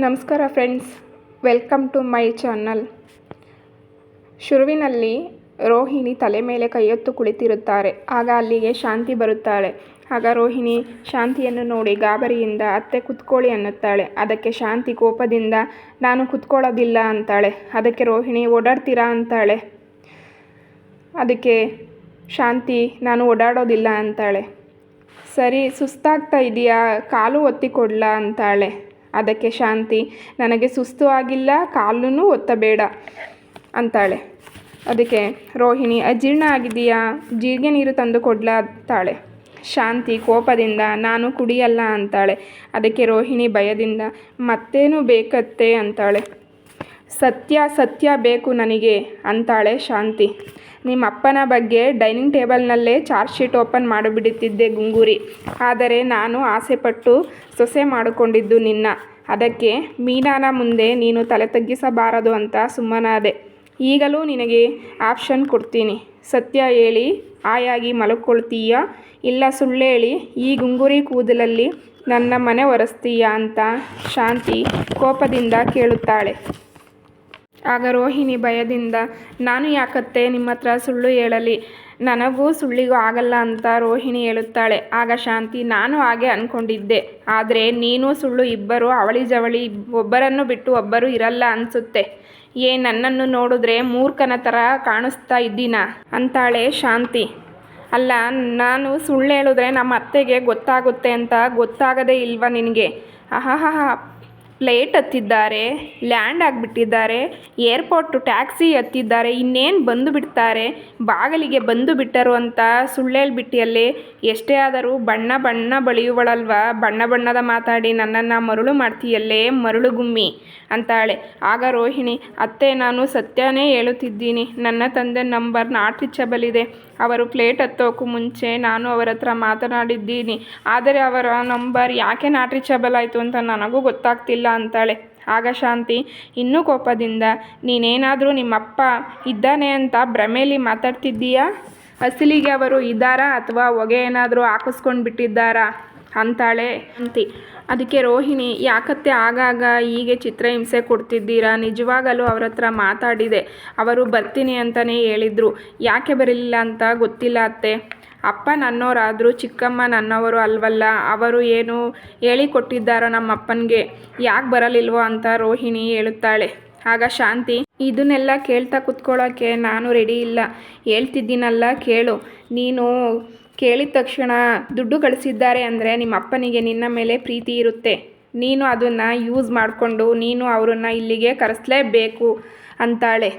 ನಮಸ್ಕಾರ friends, welcome to my channel. ಶುರುವಿನಲ್ಲಿ ರೋಹಿಣಿ ತಲೆ ಮೇಲೆ ಕೈಯೊತ್ತು ಕುಳಿತಿರುತ್ತಾರೆ. ಆಗ ಅಲ್ಲಿಗೆ ಶಾಂತಿ ಬರುತ್ತಾಳೆ. ಆಗ ರೋಹಿಣಿ ಶಾಂತಿಯನ್ನು ನೋಡಿ ಗಾಬರಿಯಿಂದ ಅತ್ತೆ ಕುತ್ಕೊಳ್ಳಿ ಅನ್ನುತ್ತಾಳೆ. ಅದಕ್ಕೆ ಶಾಂತಿ ಕೋಪದಿಂದ ನಾನು ಕುತ್ಕೊಳ್ಳೋದಿಲ್ಲ ಅಂತಾಳೆ. ಅದಕ್ಕೆ ರೋಹಿಣಿ ಓಡಾಡ್ತೀರಾ ಅಂತಾಳೆ. ಅದಕ್ಕೆ ಶಾಂತಿ ನಾನು ಓಡಾಡೋದಿಲ್ಲ ಅಂತಾಳೆ. ಸರಿ, ಸುಸ್ತಾಗ್ತಾ ಇದೆಯಾ, ಕಾಲು ಒತ್ತಿ ಕೊಡ್ಲಾ ಅಂತಾಳೆ. ಅದಕ್ಕೆ ಶಾಂತಿ ನನಗೆ ಸುಸ್ತು ಆಗಿಲ್ಲ, ಕಾಲೂ ಒತ್ತಬೇಡ ಅಂತಾಳೆ. ಅದಕ್ಕೆ ರೋಹಿಣಿ ಅಜೀರ್ಣ ಆಗಿದೆಯಾ, ಜೀರಿಗೆ ನೀರು ತಂದು ಕೊಡ್ಲಾ ಅಂತಾಳೆ. ಶಾಂತಿ ಕೋಪದಿಂದ ನಾನು ಕುಡಿಯಲ್ಲ ಅಂತಾಳೆ. ಅದಕ್ಕೆ ರೋಹಿಣಿ ಭಯದಿಂದ ಮತ್ತೇನು ಬೇಕತ್ತೆ ಅಂತಾಳೆ. ಸತ್ಯ ಬೇಕು ನನಗೆ ಅಂತಾಳೆ ಶಾಂತಿ. ನಿಮ್ಮ ಅಪ್ಪನ ಬಗ್ಗೆ ಡೈನಿಂಗ್ ಟೇಬಲ್ನಲ್ಲೇ ಚಾರ್ಜ್ ಶೀಟ್ ಓಪನ್ ಮಾಡಿಬಿಡುತ್ತಿದ್ದೆ ಗುಂಗೂರಿ. ಆದರೆ ನಾನು ಆಸೆಪಟ್ಟು ಸೊಸೆ ಮಾಡಿಕೊಂಡಿದ್ದು ನಿನ್ನ. ಅದಕ್ಕೆ ಮೀನಾನ ಮುಂದೆ ನೀನು ತಲೆ ತಗ್ಗಿಸಬಾರದು ಅಂತ ಸುಮ್ಮನಾದೆ. ಈಗಲೂ ನಿನಗೆ ಆಪ್ಷನ್ ಕೊಡ್ತೀನಿ. ಸತ್ಯ ಹೇಳಿ ಆಯಾಗಿ ಮಲ್ಕೊಳ್ತೀಯಾ, ಇಲ್ಲ ಸುಳ್ಳೇಳಿ ಈ ಗುಂಗುರಿ ಕೂದಲಲ್ಲಿ ನನ್ನ ಮನೆ ಒರೆಸ್ತೀಯಾ ಅಂತ ಶಾಂತಿ ಕೋಪದಿಂದ ಕೇಳುತ್ತಾಳೆ. ಆಗ ರೋಹಿಣಿ ಭಯದಿಂದ ನಾನು ಯಾಕತ್ತೆ ನಿಮ್ಮ ಹತ್ರ ಸುಳ್ಳು ಹೇಳಲಿ, ನನಗೂ ಸುಳ್ಳಿಗೂ ಆಗಲ್ಲ ಅಂತ ರೋಹಿಣಿ ಹೇಳುತ್ತಾಳೆ. ಆಗ ಶಾಂತಿ ನಾನು ಹಾಗೆ ಅಂದ್ಕೊಂಡಿದ್ದೆ, ಆದರೆ ನೀನು ಸುಳ್ಳು ಇಬ್ಬರು ಅವಳಿ ಜವಳಿ, ಒಬ್ಬರನ್ನು ಬಿಟ್ಟು ಒಬ್ಬರು ಇರಲ್ಲ ಅನಿಸುತ್ತೆ. ನನ್ನನ್ನು ನೋಡಿದ್ರೆ ಮೂರ್ಖನ ಥರ ಕಾಣಿಸ್ತಾ ಇದ್ದೀನಾ ಅಂತಾಳೆ ಶಾಂತಿ. ಅಲ್ಲ, ನಾನು ಸುಳ್ಳು ಹೇಳಿದ್ರೆ ನಮ್ಮ ಅತ್ತೆಗೆ ಗೊತ್ತಾಗುತ್ತೆ ಅಂತ ಗೊತ್ತಾಗದೇ ಇಲ್ವಾ ನಿನಗೆ? ಆಹಾಹಾ, ಫ್ಲೈಟ್ ಹತ್ತಿದ್ದಾರೆ, ಲ್ಯಾಂಡ್ ಆಗಿಬಿಟ್ಟಿದ್ದಾರೆ, ಏರ್ಪೋರ್ಟು ಟ್ಯಾಕ್ಸಿ ಹತ್ತಿದ್ದಾರೆ, ಇನ್ನೇನು ಬಂದು ಬಿಡ್ತಾರೆ, ಬಾಗಿಲಿಗೆ ಬಂದು ಬಿಟ್ಟರು ಅಂತ ಸುಳ್ಳೇಳ್ಬಿಟ್ಟಿಯಲ್ಲಿ. ಎಷ್ಟೇ ಆದರೂ ಬಣ್ಣ ಬಳಿಯುವಳಲ್ವ, ಬಣ್ಣದ ಮಾತಾಡಿ ನನ್ನನ್ನು ಮರುಳು ಮಾಡ್ತೀಯಲ್ಲೇ ಮರುಳು ಗುಮ್ಮಿ ಅಂತಾಳೆ. ಆಗ ರೋಹಿಣಿ ಅತ್ತೆ ನಾನು ಸತ್ಯನೇ ಹೇಳುತ್ತಿದ್ದೀನಿ, ನನ್ನ ತಂದೆ ನಂಬರ್ ನಾಟ್ ರೀಚಬಲ್ ಇದೆ. ಅವರು ಫ್ಲೈಟ್ ಹತ್ತೋಕ್ಕೂ ಮುಂಚೆ ನಾನು ಅವರ ಹತ್ರ ಮಾತನಾಡಿದ್ದೀನಿ, ಆದರೆ ಅವರ ನಂಬರ್ ಯಾಕೆ ನಾಟ್ ರೀಚಬಲ್ ಆಯಿತು ಅಂತ ನನಗೂ ಗೊತ್ತಾಗ್ತಿಲ್ಲ ಅಂತಾಳೆ. ಆಗ ಶಾಂತಿ ಇನ್ನೂ ಕೋಪದಿಂದ ನೀನೇನಾದರೂ ನಿಮ್ಮಪ್ಪ ಇದ್ದಾನೆ ಅಂತ ಭ್ರಮೆಯಲ್ಲಿ ಮಾತಾಡ್ತಿದ್ದೀಯಾ, ಅಸಲಿಗೆ ಅವರು ಇದ್ದಾರಾ ಅಥವಾ ಹೊಗೆ ಏನಾದರೂ ಹಾಕಿಸ್ಕೊಂಡು ಬಿಟ್ಟಿದ್ದಾರಾ ಅಂತಾಳೆ ಶಾಂತಿ. ಅದಕ್ಕೆ ರೋಹಿಣಿ ಯಾಕತ್ತೆ ಆಗಾಗ ಹೀಗೆ ಚಿತ್ರಹಿಂಸೆ ಕೊಡ್ತಿದ್ದೀರಾ, ನಿಜವಾಗಲೂ ಅವ್ರ ಹತ್ರ ಮಾತಾಡಿದೆ, ಅವರು ಬರ್ತೀನಿ ಅಂತಲೇ ಹೇಳಿದರು, ಯಾಕೆ ಬರಲಿಲ್ಲ ಅಂತ ಗೊತ್ತಿಲ್ಲ ಅತ್ತೆ. ಅಪ್ಪ ನನ್ನವರಾದರೂ ಚಿಕ್ಕಮ್ಮ ನನ್ನವರು ಅಲ್ವಲ್ಲ, ಅವರು ಏನು ಹೇಳಿಕೊಟ್ಟಿದ್ದಾರೋ ನಮ್ಮ ಅಪ್ಪನಿಗೆ, ಯಾಕೆ ಬರಲಿಲ್ವೋ ಅಂತ ರೋಹಿಣಿ ಹೇಳುತ್ತಾಳೆ. ಆಗ ಶಾಂತಿ ಇದನ್ನೆಲ್ಲ ಕೇಳ್ತಾ ಕೂತ್ಕೊಳ್ಳೋಕ್ಕೆ ನಾನು ರೆಡಿ ಇಲ್ಲ, ಹೇಳ್ತಿದ್ದೀನಲ್ಲ ಕೇಳು. ನೀನು ಕೇಳಿದ ತಕ್ಷಣ ದುಡ್ಡು ಕಳಿಸಿದ್ದಾರೆ ಅಂದರೆ ನಿಮ್ಮ ಅಪ್ಪನಿಗೆ ನಿನ್ನ ಮೇಲೆ ಪ್ರೀತಿ ಇರುತ್ತೆ, ನೀನು ಅದನ್ನು ಯೂಸ್ ಮಾಡಿಕೊಂಡು ನೀನು ಅವರನ್ನು ಇಲ್ಲಿಗೆ ಕರೆಸಲೇಬೇಕು ಅಂತಾಳೆ.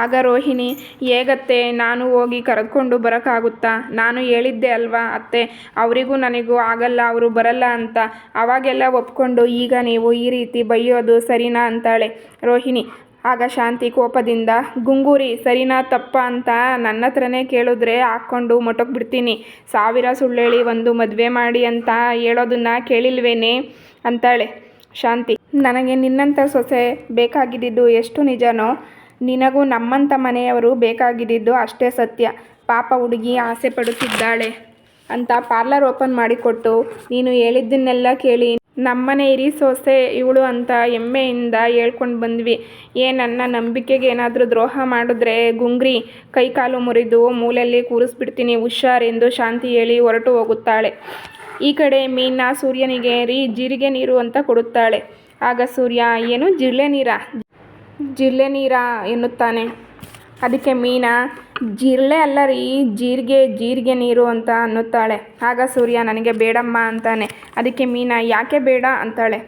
ಆಗ ರೋಹಿಣಿ ಹೇಗತ್ತೆ, ನಾನು ಹೋಗಿ ಕರೆದುಕೊಂಡು ಬರೋಕ್ಕಾಗುತ್ತಾ, ನಾನು ಹೇಳಿದ್ದೆ ಅಲ್ವಾ ಅತ್ತೆ ಅವರಿಗೂ ನನಗೂ ಆಗಲ್ಲ, ಅವರು ಬರಲ್ಲ ಅಂತ. ಅವಾಗೆಲ್ಲ ಒಪ್ಕೊಂಡು ಈಗ ನೀವು ಈ ರೀತಿ ಬೈಯೋದು ಸರಿನಾ ಅಂತಾಳೆ ರೋಹಿಣಿ. ಆಗ ಶಾಂತಿ ಕೋಪದಿಂದ ಗುಂಗೂರಿ ಸರಿನಾ ತಪ್ಪ ಅಂತ ನನ್ನ ಹತ್ರನೇ ಕೇಳಿದ್ರೆ ಹಾಕ್ಕೊಂಡು ಮೊಟಕ್ಬಿಡ್ತೀನಿ. 1000 ಸುಳ್ಳೇಳಿ ಒಂದು ಮದುವೆ ಮಾಡಿ ಅಂತ ಹೇಳೋದನ್ನು ಕೇಳಿಲ್ವೇನೆ ಅಂತಾಳೆ ಶಾಂತಿ. ನನಗೆ ನಿನ್ನಂಥ ಸೊಸೆ ಬೇಕಾಗಿದ್ದಿದ್ದು ಎಷ್ಟು ನಿಜನೋ, ನಿನಗೂ ನಮ್ಮಂಥ ಮನೆಯವರು ಬೇಕಾಗಿದ್ದಿದ್ದು ಅಷ್ಟೇ ಸತ್ಯ. ಪಾಪ ಹುಡುಗಿ ಆಸೆ ಪಡುತ್ತಿದ್ದಾಳೆ ಅಂತ ಪಾರ್ಲರ್ ಓಪನ್ ಮಾಡಿಕೊಟ್ಟು ನೀನು ಹೇಳಿದ್ದನ್ನೆಲ್ಲ ಕೇಳಿ ನಮ್ಮನೆ ಹಿರಿ ಸೊಸೆ ಇವಳು ಅಂತ ಹೆಮ್ಮೆಯಿಂದ ಹೇಳ್ಕೊಂಡು ಬಂದ್ವಿ. ನನ್ನ ನಂಬಿಕೆಗೆ ಏನಾದರೂ ದ್ರೋಹ ಮಾಡಿದ್ರೆ ಗುಂಗ್ರಿ ಕೈಕಾಲು ಮುರಿದು ಮೂಲೆಯಲ್ಲಿ ಕೂರಿಸ್ಬಿಡ್ತೀನಿ ಹುಷಾರೆಂದು ಶಾಂತಿ ಹೇಳಿ ಹೊರಟು ಹೋಗುತ್ತಾಳೆ. ಈ ಕಡೆ ಮೀನಾ ಸೂರ್ಯನಿಗೆ ಜೀರಿಗೆ ನೀರು ಅಂತ ಕೊಡುತ್ತಾಳೆ. ಆಗ ಸೂರ್ಯ ಏನು ಜಿರ್ಲೆ ನೀರಾ ಎನ್ನುತ್ತಾನೆ. ಅದಕ್ಕೆ ಮೀನಾ ಜಿರ್ಲೆ ಅಲ್ಲ ರೀ, ಜೀರಿಗೆ ನೀರು ಅಂತ ಅನ್ನುತ್ತಾಳೆ. ಆಗ ಸೂರ್ಯ ನನಗೆ ಬೇಡಮ್ಮ ಅಂತಾನೆ. ಅದಕ್ಕೆ ಮೀನಾ ಯಾಕೆ ಬೇಡ ಅಂತಾಳೆ.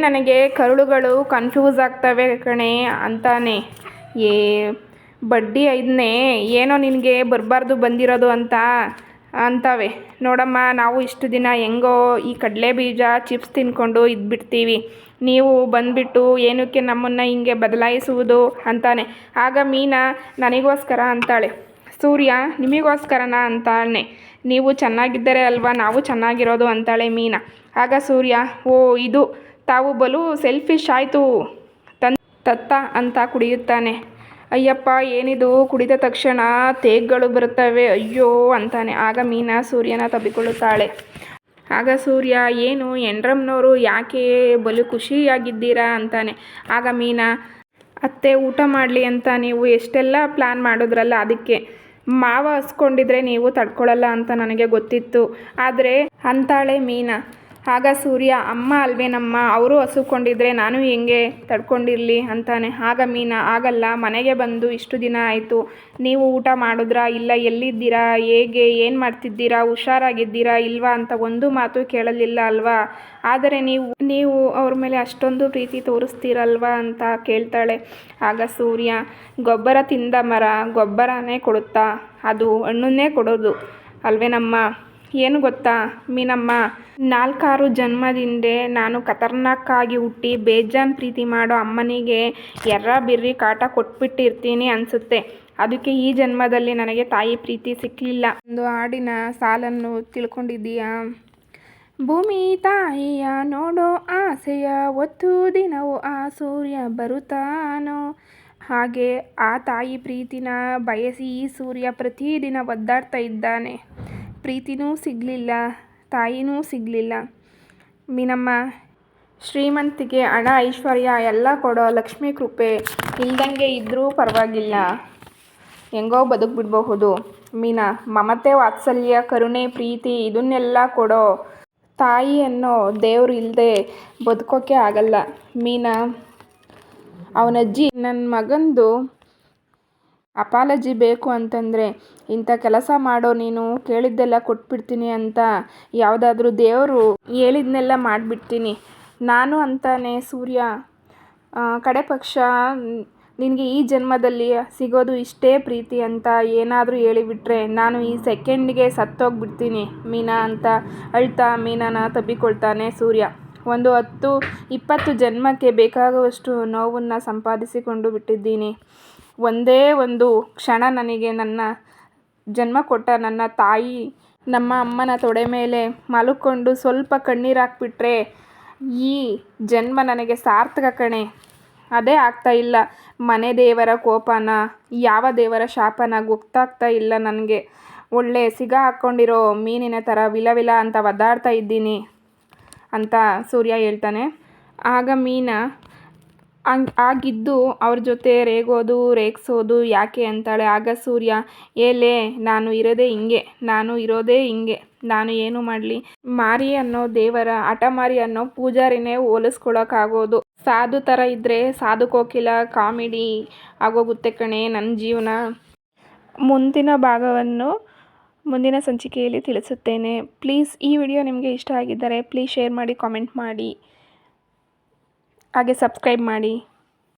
ನನಗೆ ಕರುಳುಗಳು ಕನ್ಫ್ಯೂಸ್ ಆಗ್ತವೆ ಕಣೆ ಅಂತಾನೆ. ಬಡ್ಡಿ ಐದನೇ ಏನೋ ನಿನಗೆ ಬರಬಾರ್ದು ಬಂದಿರೋದು ಅಂತ ಅಂತವೆ ನೋಡಮ್ಮ, ನಾವು ಇಷ್ಟು ದಿನ ಹೆಂಗೋ ಈ ಕಡಲೆ ಬೀಜ ಚಿಪ್ಸ್ ತಿನ್ಕೊಂಡು ಇದ್ಬಿಡ್ತೀವಿ, ನೀವು ಬಂದುಬಿಟ್ಟು ಏನಕ್ಕೆ ನಮ್ಮನ್ನು ಹಿಂಗೆ ಬದಲಾಯಿಸುವುದು ಅಂತಾನೆ. ಆಗ ಮೀನಾ ನನಗೋಸ್ಕರ ಅಂತಾಳೆ. ಸೂರ್ಯ ನಿಮಗೋಸ್ಕರನಾ ಅಂತಾನೆ. ನೀವು ಚೆನ್ನಾಗಿದ್ದರೆ ಅಲ್ವಾ ನಾವು ಚೆನ್ನಾಗಿರೋದು ಅಂತಾಳೆ ಮೀನಾ. ಆಗ ಸೂರ್ಯ ಇದು ತಾವು ಬಲು ಸೆಲ್ಫಿಶ್ ಆಯಿತು ತತ್ತ ಅಂತ ಕುಡಿಯುತ್ತಾನೆ. ಅಯ್ಯಪ್ಪ ಏನಿದು, ಕುಡಿದ ತಕ್ಷಣ ತೇಗ್ಗಳು ಬರುತ್ತವೆ ಅಯ್ಯೋ ಅಂತಾನೆ. ಆಗ ಮೀನಾ ಸೂರ್ಯನ ತಬ್ಬಿಕೊಳ್ಳುತ್ತಾಳೆ. ಆಗ ಸೂರ್ಯ ಏನು ಎಂಡ್ರಮ್ಮನವರು ಯಾಕೆ ಬಲು ಖುಷಿಯಾಗಿದ್ದೀರಾ ಅಂತಾನೆ. ಆಗ ಮೀನಾ, ಅತ್ತೆ ಊಟ ಮಾಡಲಿ ಅಂತ ನೀವು ಎಷ್ಟೆಲ್ಲ ಪ್ಲ್ಯಾನ್ ಮಾಡಿದ್ರಲ್ಲ, ಅದಕ್ಕೆ ಮಾವ ಹಸ್ಕೊಂಡಿದ್ರೆ ನೀವು ತಡ್ಕೊಳ್ಳಲ್ಲ ಅಂತ ನನಗೆ ಗೊತ್ತಿತ್ತು ಆದರೆ ಅಂತಾಳೆ ಮೀನಾ. ಆಗ ಸೂರ್ಯ, ಅಮ್ಮ ಅಲ್ವೇನಮ್ಮ, ಅವರು ಹಸುಕೊಂಡಿದ್ರೆ ನಾನು ಹೆಂಗೆ ತಡ್ಕೊಂಡಿರಲಿ ಅಂತಾನೆ. ಆಗ ಮೀನಾ, ಆಗಲ್ಲ, ಮನೆಗೆ ಬಂದು ಇಷ್ಟು ದಿನ ಆಯಿತು, ನೀವು ಊಟ ಮಾಡಿದ್ರಾ ಇಲ್ಲ, ಎಲ್ಲಿದ್ದೀರಾ, ಹೇಗೆ, ಏನು ಮಾಡ್ತಿದ್ದೀರಾ, ಹುಷಾರಾಗಿದ್ದೀರಾ ಇಲ್ವಾ ಅಂತ ಒಂದು ಮಾತು ಕೇಳಲಿಲ್ಲ ಅಲ್ವಾ, ಆದರೆ ನೀವು ಅವ್ರ ಮೇಲೆ ಅಷ್ಟೊಂದು ಪ್ರೀತಿ ತೋರಿಸ್ತೀರಲ್ವಾ ಅಂತ ಕೇಳ್ತಾಳೆ. ಆಗ ಸೂರ್ಯ, ಗೊಬ್ಬರ ತಿಂದ ಮರ ಗೊಬ್ಬರನೇ ಕೊಡುತ್ತಾ, ಅದು ಹಣ್ಣನ್ನೇ ಕೊಡೋದು ಅಲ್ವೇನಮ್ಮ. ಏನು ಗೊತ್ತಾ ಮೀನಮ್ಮ, 4-6 ಜನ್ಮದಿಂದೆ ನಾನು ಖತರ್ನಾಕ್ಕಾಗಿ ಹುಟ್ಟಿ ಬೇಜಾನ್ ಪ್ರೀತಿ ಮಾಡೋ ಅಮ್ಮನಿಗೆ ಎರ್ರ ಬಿರ್ರಿ ಕಾಟ ಕೊಟ್ಬಿಟ್ಟಿರ್ತೀನಿ ಅನಿಸುತ್ತೆ. ಅದಕ್ಕೆ ಈ ಜನ್ಮದಲ್ಲಿ ನನಗೆ ತಾಯಿ ಪ್ರೀತಿ ಸಿಕ್ಕಲಿಲ್ಲ. ಒಂದು ಹಾಡಿನ ಸಾಲನ್ನು ತಿಳ್ಕೊಂಡಿದ್ದೀಯಾ? ಭೂಮಿ ತಾಯಿಯ ನೋಡೋ ಆಸೆಯ ಒತ್ತು ದಿನವೂ ಆ ಸೂರ್ಯ ಬರುತ್ತಾನೋ, ಹಾಗೆ ಆ ತಾಯಿ ಪ್ರೀತಿನ ಬಯಸಿ ಈ ಸೂರ್ಯ ಪ್ರತಿದಿನ ಒದ್ದಾಡ್ತಾ ಇದ್ದಾನೆ. ಪ್ರೀತಿನೂ ಸಿಗಲಿಲ್ಲ, ತಾಯಿನೂ ಸಿಗಲಿಲ್ಲ. ಮೀನಮ್ಮ, ಶ್ರೀಮಂತಿಗೆ ಹಣ ಐಶ್ವರ್ಯ ಎಲ್ಲ ಕೊಡೋ ಲಕ್ಷ್ಮೀ ಕೃಪೆ ಇಲ್ದಂಗೆ ಇದ್ದರೂ ಪರವಾಗಿಲ್ಲ, ಹೆಂಗೋ ಬದುಕ್ಬಿಡ್ಬಹುದು. ಮೀನಾ, ಮಮತೆ ವಾತ್ಸಲ್ಯ ಕರುಣೆ ಪ್ರೀತಿ ಇದನ್ನೆಲ್ಲ ಕೊಡೋ ತಾಯಿ ಅನ್ನೋ ದೇವ್ರು ಇಲ್ಲದೆ ಬದುಕೋಕೆ ಆಗಲ್ಲ. ಮೀನಾ, ಅವನಜ್ಜಿ ನನ್ನ ಮಗಂದು ಅಪಾಲಜಿ ಬೇಕು ಅಂತಂದರೆ ಇಂಥ ಕೆಲಸ ಮಾಡೋ, ನೀನು ಕೇಳಿದ್ದೆಲ್ಲ ಕೊಟ್ಬಿಡ್ತೀನಿ ಅಂತ ಯಾವುದಾದ್ರೂ ದೇವರು ಹೇಳಿದ್ನೆಲ್ಲ ಮಾಡಿಬಿಡ್ತೀನಿ ನಾನು ಅಂತಾನೆ ಸೂರ್ಯ. ಕಡೆ ಪಕ್ಷ ನಿನಗೆ ಈ ಜನ್ಮದಲ್ಲಿ ಸಿಗೋದು ಇಷ್ಟೇ ಪ್ರೀತಿ ಅಂತ ಏನಾದರೂ ಹೇಳಿಬಿಟ್ರೆ ನಾನು ಈ ಸೆಕೆಂಡ್ಗೆ ಸತ್ತೋಗ್ಬಿಡ್ತೀನಿ ಮೀನಾ ಅಂತ ಅಳ್ತಾ ಮೀನಾನ ತಬ್ಬಿಕೊಳ್ತಾನೆ ಸೂರ್ಯ. ಒಂದು 10-20 ಜನ್ಮಕ್ಕೆ ಬೇಕಾಗುವಷ್ಟು ನೋವನ್ನು ಸಂಪಾದಿಸಿಕೊಂಡು ಬಿಟ್ಟಿದ್ದೀನಿ. ಒಂದೇ ಒಂದು ಕ್ಷಣ ನನಗೆ ನನ್ನ ಜನ್ಮ ಕೊಟ್ಟ ನನ್ನ ತಾಯಿ ನಮ್ಮ ಅಮ್ಮನ ತೊಡೆ ಮೇಲೆ ಮಲ್ಕೊಂಡು ಸ್ವಲ್ಪ ಕಣ್ಣೀರು ಹಾಕ್ಬಿಟ್ರೆ ಈ ಜನ್ಮ ನನಗೆ ಸಾರ್ಥಕ ಕಣೆ. ಅದೇ ಆಗ್ತಾ ಇಲ್ಲ. ಮನೆ ದೇವರ ಕೋಪನ ಯಾವ ದೇವರ ಶಾಪನ ಗೊತ್ತಾಗ್ತಾ ಇಲ್ಲ ನನಗೆ. ಒಳ್ಳೆ ಸಿಗ ಹಾಕ್ಕೊಂಡಿರೋ ಮೀನಿನ ಥರ ವಿಲ ಅಂತ ಒದ್ದಾಡ್ತಾ ಇದ್ದೀನಿ ಅಂತ ಸೂರ್ಯ ಹೇಳ್ತಾನೆ. ಆಗ ಮೀನಾ, ಆಗಿದ್ದು ಅವ್ರ ಜೊತೆ ರೇಗಿಸೋದು ಯಾಕೆ ಅಂತಾಳೆ. ಆಗ ಸೂರ್ಯ, ಏಲೇ, ನಾನು ಇರೋದೇ ಹಿಂಗೆ, ನಾನು ಏನು ಮಾಡಲಿ. ಮಾರಿ ಅನ್ನೋ ದೇವರ ಹಠಮಾರಿ ಅನ್ನೋ ಪೂಜಾರಿನೇ ಹೋಲಿಸ್ಕೊಳಕ್ಕಾಗೋದು. ಸಾಧು ಥರ ಇದ್ದರೆ ಸಾಧು ಕೋಕಿಲ ಕಾಮಿಡಿ ಆಗೋಗುತ್ತೆ ಕಣೆ ನನ್ನ ಜೀವನ. ಮುಂದಿನ ಭಾಗವನ್ನು ಮುಂದಿನ ಸಂಚಿಕೆಯಲ್ಲಿ ತಿಳಿಸುತ್ತೇನೆ. ಪ್ಲೀಸ್ ಈ ವಿಡಿಯೋ ನಿಮಗೆ ಇಷ್ಟ ಆಗಿದ್ದರೆ ಪ್ಲೀಸ್ ಶೇರ್ ಮಾಡಿ, ಕಾಮೆಂಟ್ ಮಾಡಿ, ಹಾಗೆ ಸಬ್ಸ್ಕ್ರೈಬ್ ಮಾಡಿ.